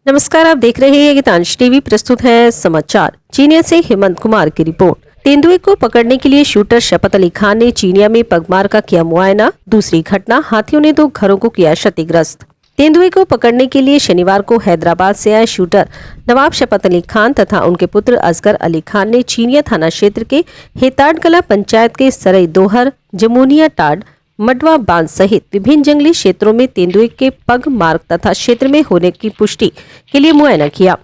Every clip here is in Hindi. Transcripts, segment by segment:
नमस्कार, आप देख रहे हैं गीतांश टीवी। प्रस्तुत है समाचार। चीनिया से हेमंत कुमार की रिपोर्ट। तेंदुए को पकड़ने के लिए शूटर शपत अली खान ने चीनिया में पगमार का किया मुआयना। दूसरी घटना, हाथियों ने 2 घरों को किया क्षतिग्रस्त। तेंदुए को पकड़ने के लिए शनिवार को हैदराबाद से आए शूटर नवाब शपत अली खान तथा उनके पुत्र असगर अली खान ने चीनिया थाना क्षेत्र के हेताडकला पंचायत के सरई दोहर, जमुनिया टाड, मडवा बांध सहित विभिन्न जंगली क्षेत्रों में तेंदुए के पग मार्ग तथा क्षेत्र में होने की पुष्टि के लिए मुआयना किया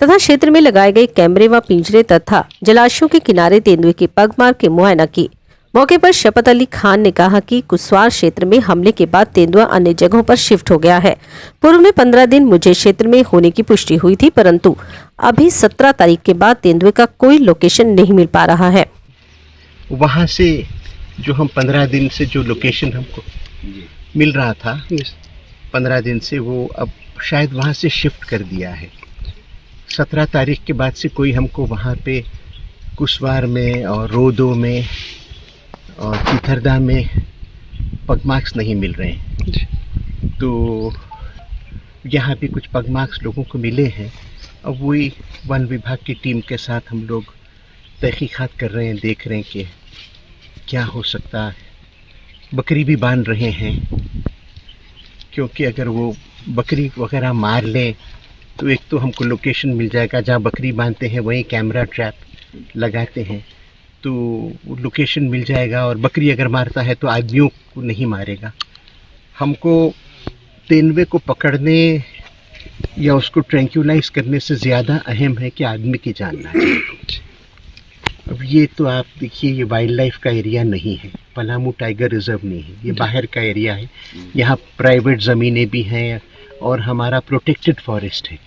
तथा क्षेत्र में लगाए गए कैमरे व पिंजरे तथा जलाशयों के किनारे तेंदुए के पग मार्ग के मुआयना की। मौके पर शपत अली खान ने कहा कि कुसवार क्षेत्र में हमले के बाद तेंदुआ अन्य जगहों पर शिफ्ट हो गया है। पूर्व में 15 दिन मुझे क्षेत्र में होने की पुष्टि हुई थी, परंतु अभी 17 तारीख के बाद तेंदुए का कोई लोकेशन नहीं मिल पा रहा है। वहाँ से जो हम 15 दिन से जो लोकेशन हमको मिल रहा था 15 दिन से, वो अब शायद वहाँ से शिफ्ट कर दिया है। 17 तारीख के बाद से कोई हमको वहाँ पे कुसवार में और रोदो में और चिथरदा में पगमार्क्स नहीं मिल रहे हैं। तो यहाँ भी कुछ पगमार्क्स लोगों को मिले हैं। अब वही वन विभाग की टीम के साथ हम लोग तहकीकात कर रहे हैं, देख रहे हैं कि क्या हो सकता है। बकरी भी बांध रहे हैं, क्योंकि अगर वो बकरी वगैरह मार लें तो एक तो हमको लोकेशन मिल जाएगा, जहाँ बकरी बांधते हैं वहीं कैमरा ट्रैप लगाते हैं तो लोकेशन मिल जाएगा। और बकरी अगर मारता है तो आदमियों को नहीं मारेगा। हमको तेंदुए को पकड़ने या उसको ट्रैंक्यूलाइज करने से ज़्यादा अहम है कि आदमी की जान ना जाए। अब ये तो आप देखिए, ये वाइल्ड लाइफ का एरिया नहीं है, पलामू टाइगर रिजर्व नहीं है, ये बाहर का एरिया है। यहाँ प्राइवेट ज़मीनें भी हैं और हमारा प्रोटेक्टेड फॉरेस्ट है,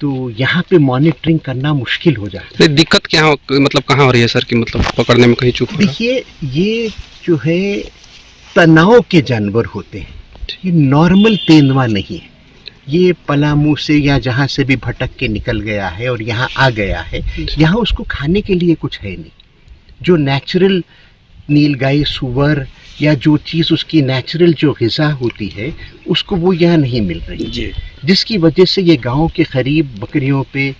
तो यहाँ पे मॉनिटरिंग करना मुश्किल हो जाता है। दिक्कत क्या हो, मतलब कहाँ हो रही है सर कि मतलब पकड़ने में कहीं चूक हो रहा है? देखिए, ये जो है तनाव के जानवर होते हैं, ये नॉर्मल तेंदुआ नहीं है। ये पलामू से या जहाँ से भी भटक के निकल गया है और यहाँ आ गया है, यहाँ उसको खाने के लिए कुछ है नहीं। जो नेचुरल नीलगाई, सुअर या जो चीज़ उसकी नेचुरल जो ग़िज़ा होती है उसको वो यहाँ नहीं मिल रही, जिसकी वजह से ये गांव के करीब बकरियों पे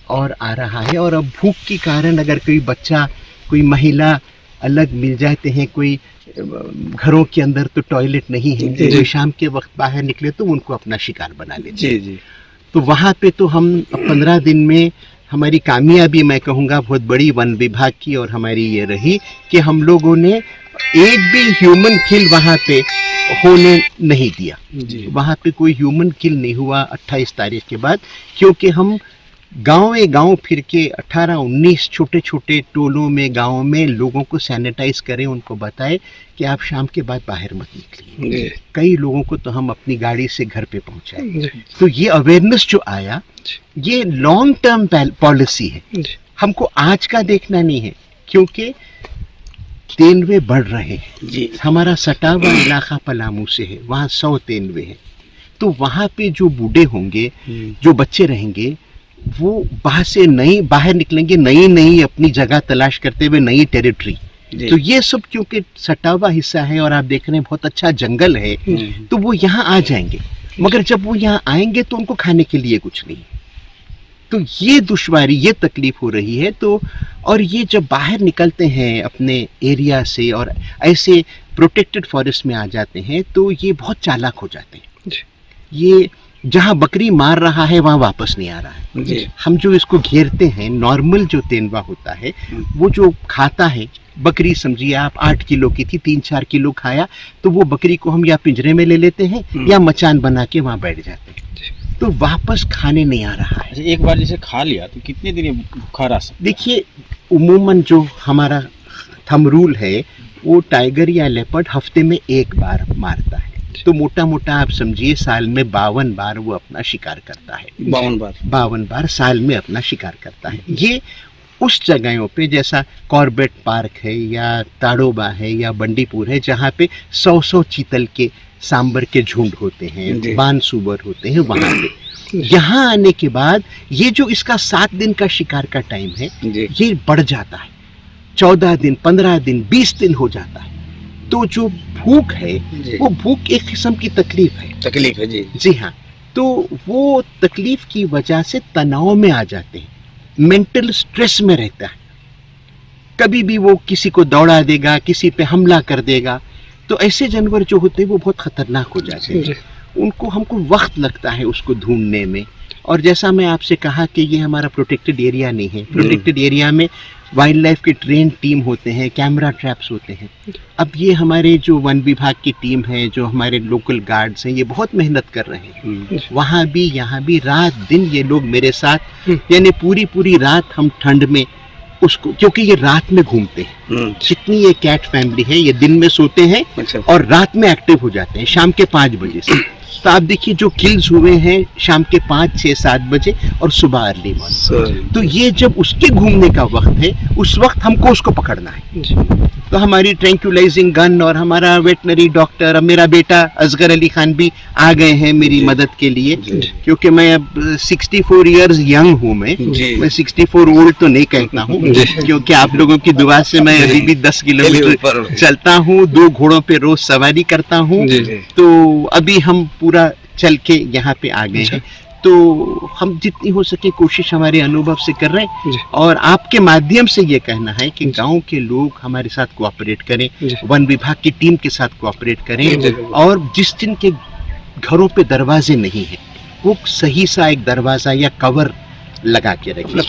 और आ रहा है। और अब भूख के कारण अगर कोई बच्चा, कोई महिला अलग मिल जाते हैं, कोई घरों के अंदर तो टॉयलेट नहीं है, तो शाम के वक्त बाहर निकले तो उनको अपना शिकार बना लेते हैं। तो वहाँ पे तो हम 15 दिन में हमारी कामयाबी, मैं कहूँगा बहुत बड़ी वन विभाग की और हमारी ये रही कि हम लोगों ने एक भी ह्यूमन किल वहाँ पे होने नहीं दिया। वहाँ पे कोई ह्यूमन किल नहीं हुआ 28 तारीख के बाद, क्योंकि हम गाँव फिर के 18-19 छोटे छोटे टोलों में, गाँव में लोगों को सैनिटाइज करें, उनको बताएं कि आप शाम के बाद बाहर मत निकलिए। कई लोगों को तो हम अपनी गाड़ी से घर पे पहुंचाए। तो ये अवेयरनेस जो आया, ये लॉन्ग टर्म पॉलिसी है, हमको आज का देखना नहीं है, क्योंकि तेंदुए बढ़ रहे हैं। हमारा सटा हुआ इलाका पलामू से है, वहाँ 100 तेंदुए हैं। तो वहाँ पे जो बूढ़े होंगे, जो बच्चे रहेंगे, वो बाहर निकलेंगे, नई अपनी जगह तलाश करते हुए, नई टेरिटरी। तो ये सब क्योंकि सटा हुआ हिस्सा है और आप देख रहे हैं बहुत अच्छा जंगल है, तो वो यहाँ आ जाएंगे। मगर जब वो यहाँ आएंगे तो उनको खाने के लिए कुछ नहीं, तो ये दुश्वारी, ये तकलीफ हो रही है। तो और ये जब बाहर निकलते हैं अपने एरिया से और ऐसे प्रोटेक्टेड फॉरेस्ट में आ जाते हैं, तो ये बहुत चालाक हो जाते हैं। ये जहाँ बकरी मार रहा है वहाँ वापस नहीं आ रहा है। हम जो इसको घेरते हैं, नॉर्मल जो तेंदुआ होता है, वो जो खाता है, बकरी समझिए आप 8 किलो की थी, 3-4 किलो खाया, तो वो बकरी को हम या पिंजरे में ले लेते हैं या मचान बना के वहाँ बैठ जाते हैं, तो वापस खाने नहीं आ रहा है। एक बार जैसे खा लिया तो कितने दिन भूखा रह सकता है? देखिए, उमूमन जो हमारा थंब रूल है, वो टाइगर या लेपर्ड हफ्ते में 1 बार मारता है। तो मोटा मोटा आप समझिए साल में 52 बार वो अपना शिकार करता है। 52 बार साल में अपना शिकार करता है। ये उस जगहों पे जैसा कॉर्बेट पार्क है या ताड़ोबा है या बंडीपुर है, जहाँ पे 100 चीतल के, सांबर के झुंड होते हैं, बान सुअर होते हैं, वहाँ पे यहाँ आने के बाद ये जो इसका 7 दिन का शिकार का टाइम है, ये बढ़ जाता है। 14 दिन, 15 दिन, 20 दिन हो जाता है। तो जो भूख है, वो भूख एक किस्म की तकलीफ है। तकलीफ है जी। जी हाँ, तो वो तकलीफ की वजह से तनाव में आ जाते हैं, मेंटल स्ट्रेस में रहता है। कभी भी वो किसी को दौड़ा देगा, किसी पे हमला कर देगा। तो ऐसे जानवर जो होते हैं वो बहुत खतरनाक हो जाते हैं। उनको हमको वक्त लगता है उसको ढूंढने में। और जैसा मैं आपसे कहा कि ये हमारा प्रोटेक्टेड एरिया नहीं है। प्रोटेक्टेड एरिया में वाइल्ड लाइफ के ट्रेन टीम होते हैं, कैमरा ट्रैप्स होते हैं। अब ये हमारे जो वन विभाग की टीम है, जो हमारे लोकल गार्ड्स हैं, ये बहुत मेहनत कर रहे हैं। वहाँ भी यहाँ भी रात दिन ये लोग मेरे साथ, यानी पूरी रात हम ठंड में उसको, क्योंकि ये रात में घूमते हैं। जितनी ये कैट फैमिली है ये दिन में सोते हैं और रात में एक्टिव हो जाते हैं शाम के 5 बजे से। तो आप देखिए जो किल्स हुए हैं शाम के 5, 6, 7 बजे और सुबह अर्ली मॉर्निंग। तो ये जब उसके घूमने का वक्त है, उस वक्त हमको उसको पकड़ना है। तो हमारी ट्रैंक्यूलाइजिंग गन और हमारा वेटनरी डॉक्टर, अब मेरा बेटा असगर अली खान भी आ गए हैं मेरी मदद के लिए, क्योंकि मैं अब 64 इयर्स यंग हूँ। मैं 64 ओल्ड तो नहीं कहता हूँ, क्योंकि आप लोगों की दुआ से मैं अभी भी 10 किलोमीटर चलता हूँ, 2 घोड़ों पे रोज सवारी करता हूँ। तो अभी हम पूरा चल के यहाँ पे आ गए हैं। तो हम जितनी हो सके कोशिश हमारे अनुभव से कर रहे हैं। और आपके माध्यम से ये कहना है कि गांव के लोग हमारे साथ कोऑपरेट करें, वन विभाग की टीम के साथ कोऑपरेट करें। और जिस जिन के घरों पे दरवाजे नहीं है वो सही सा एक दरवाजा या कवर लगा के रखें,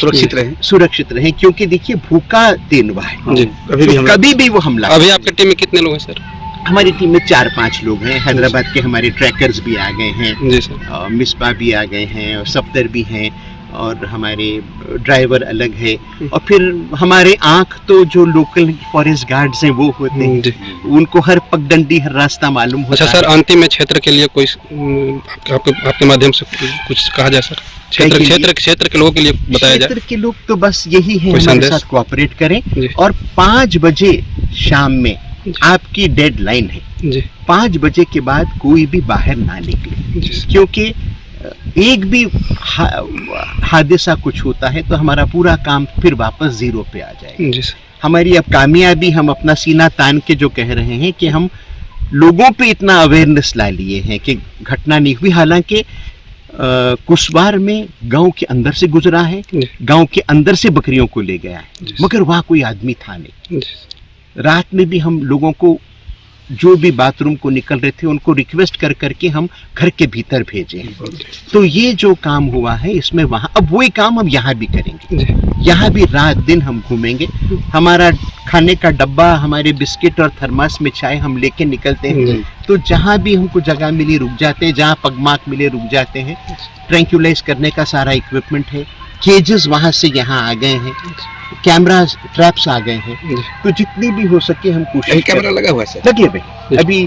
सुरक्षित रहें। क्योंकि देखिए भूखा तेंदुआ है, कभी भी वो हमला। अभी आपकी टीम में कितने लोग हैं सर? हमारी टीम में 4-5 लोग हैं। हैदराबाद के हमारे ट्रैकर्स भी आ गए हैं, मिसबा भी आ गए हैं, और सफ्तर भी हैं, और हमारे ड्राइवर अलग है। और फिर हमारे आंख तो जो लोकल फॉरेस्ट गार्ड्स हैं वो होते हैं, उनको हर पगडंडी हर रास्ता मालूम होता है। अच्छा सर, अंतिम में क्षेत्र के लिए कोई आपके माध्यम से कुछ कहा जाए सर? क्षेत्र के लोगों के लिए बताया जाए। क्षेत्र के लोग तो बस यही है, हमारे साथ कोऑपरेट करें। और 5 बजे शाम में आपकी डेडलाइन है। 5 बजे के बाद कोई भी बाहर ना निकले, क्योंकि एक भी हादसा कुछ होता है तो हमारा पूरा काम फिर वापस जीरो पे आ जाएगा। हमारी अब कामयाबी, हम अपना सीना तान के जो कह रहे हैं कि हम लोगों पे इतना अवेयरनेस ला लिए हैं कि घटना नहीं हुई। हालांकि कुशवार में गांव के अंदर से गुजरा है, गांव के अंदर से बकरियों को ले गया है, मगर वहाँ कोई आदमी था नहीं। रात में भी हम लोगों को जो भी बाथरूम को निकल रहे थे उनको रिक्वेस्ट कर करके हम घर के भीतर भेजे। तो ये जो काम हुआ है इसमें वहाँ अब वही काम हम यहाँ भी करेंगे। यहाँ भी रात दिन हम घूमेंगे। हमारा खाने का डब्बा, हमारे बिस्किट और थर्मास में चाय हम लेके निकलते हैं। तो जहाँ भी हमको जगह मिली रुक जाते हैं, जहाँ पगमार्क मिले रुक जाते हैं। ट्रैंक्यूलाइज करने का सारा इक्विपमेंट है, केजेस वहाँ से यहाँ आ गए हैं, कैमरा ट्रैप्स आ गए हैं। तो जितनी भी हो सके हम कोशिश। कैमरा लगा हुआ है लगे भाई। अभी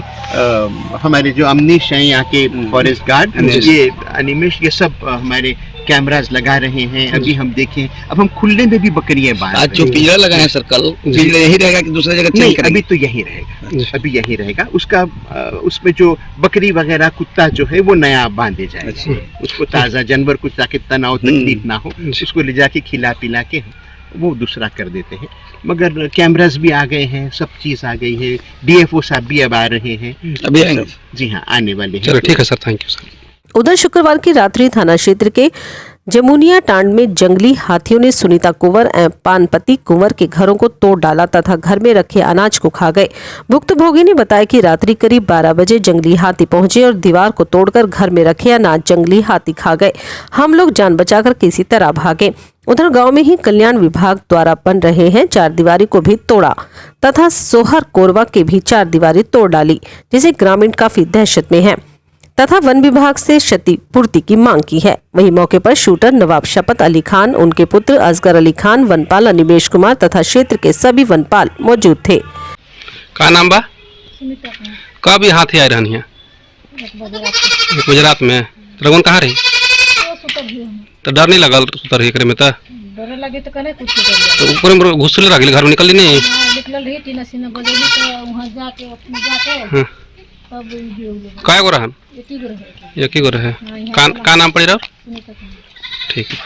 हमारे जो अमनीश हैं यहाँ के फॉरेस्ट गार्ड, ये अनिमेश, ये सब हमारे कैमरास लगा रहे हैं। अभी हम देखें, अब हम खुले में भी बकरियां बांध रहे हैं। आज जो पिंजरा लगा है सर, कल पिंजरा यही रहेगा कि दूसरी जगह चेंज करेंगे? अभी तो यही रहेगा, अभी यही रहेगा। उसका उसमें जो बकरी वगैरह कुत्ता जो है वो नया बांधे जाएगा। उसको ताज़ा जानवर को ताकि तनाव तकलीफ ना हो, उसको ले जाके खिला पिला के वो दूसरा कर देते हैं। मगर कैमरास भी आ गए हैं, सब चीज़ आ गई है। डीएफओ साहब भी अब आ रहे हैं, अभी आएंगे। जी हाँ, आने वाले हैं। चलो ठीक है सर, थैंक यू सर। उधर शुक्रवार की रात्रि थाना क्षेत्र के जमुनिया टांड में जंगली हाथियों ने सुनीता कुंवर एवं पानपति कुंवर के घरों को तोड़ डाला तथा घर में रखे अनाज को खा गए। भुक्तभोगी ने बताया कि रात्रि करीब 12 बजे जंगली हाथी पहुंचे और दीवार को तोड़कर घर में रखे अनाज जंगली हाथी खा गए। हम लोग जान बचाकर किसी तरह भागे। उधर गांव में ही कल्याण विभाग द्वारा बन रहे हैं 4 दीवारी को भी तोड़ा तथा सोहर कोरवा के भी 4 दीवारी तोड़ डाली, जिसे ग्रामीण काफी दहशत में है तथा वन विभाग से क्षतिपूर्ति की मांग की है। वहीं मौके पर शूटर नवाब शपत अली खान, उनके पुत्र असगर अली खान, वनपाल अनिमेश कुमार तथा क्षेत्र के सभी वनपाल मौजूद थे। का नाम बा? कब ये हाथी आए रहनी है? 1 बजे रात में। रघुन कहाँ रही? तो डर नहीं लगा सुतर रही करे में? तो डर लगे तो कने कुछ कर तो ऊपर में घुसले रह गेली, घर में निकली नहीं? निकल रही टीना सीना बजेली तो वहां जाके अपने जाके तब ये हो गया। काय गो रहन? एक ही गो रहे। एक ही गो रहे। का नाम पड़ी रहा? ठीक है।